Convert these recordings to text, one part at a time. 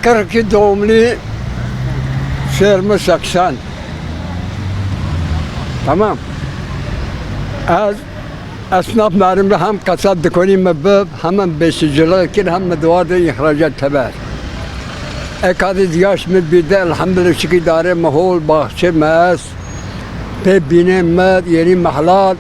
42 doğumlu, Şermi 80. Tamam. Az esnaflarımda hem kasap dükkanı mebab, hem besicilik kin, hem duvarda ihracat teber. Ekadi diyaş mübide, elhamdülillah şükür dare mahol, bahçe, mez, pe bine med, yeni mahlat.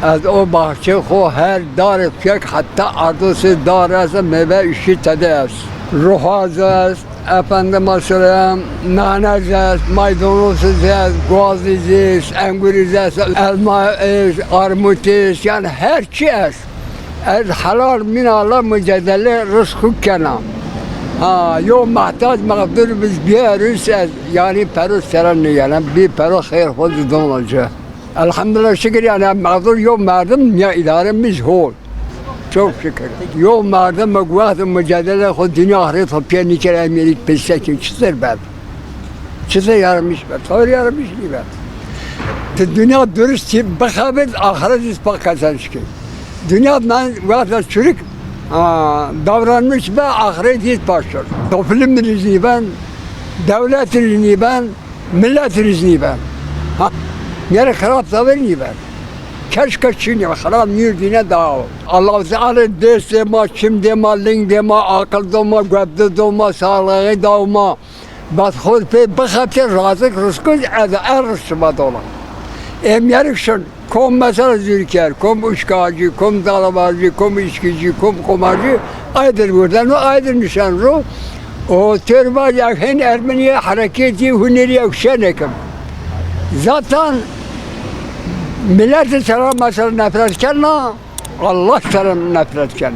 از او باغچه خو هر دار یک حتی عروس دار است میوه اشی تده است روحاز است efendim mesela nanez است maydanoz است گوازی است انگوری است elma است armut است yani her şey است از حلال من الله mücadele rızkı kelam ha yo muhtaç mağdur biz biarız yani peru seran yani bir peru hayır hoş olacak. Elhamdülillah şükür yani mağdur yok merdim ya idaremiz hol. Çok şükür. Yok merdim mekvahtım mücadele khud dünya ahiret hopiye nikel emirik peştekin çizer ben. Çizer yaramış ben. Tabii yaramış gibi ben. Dünya dürüst bakabet ahiret ispak kazanmış ki. Dünyadan vakti çürük davranmış ve ahiret hiç başlıyor. Toplumun izni ben, devletin izni ben, milletin izni ben. Yere harap zaverini ver. Keşke Çin'e harap yürdüğüne dağ. Allah Teala destema, çim dema, ling dema, akıl dema, göbde dema, sağlığı dema. Bas khud pe bakapte razık rızkı er dola. Emyerikşin kom mesela zülker, kom uçkacı, kom dalabacı, kom içkici, kom komarcı aydır buradan o aydır nişan ro. O terbac yakın Ermeniye hareketi hüneri yakşenekim. Zaten millet-i selam mesela nefret etken Allah selam nefret etken.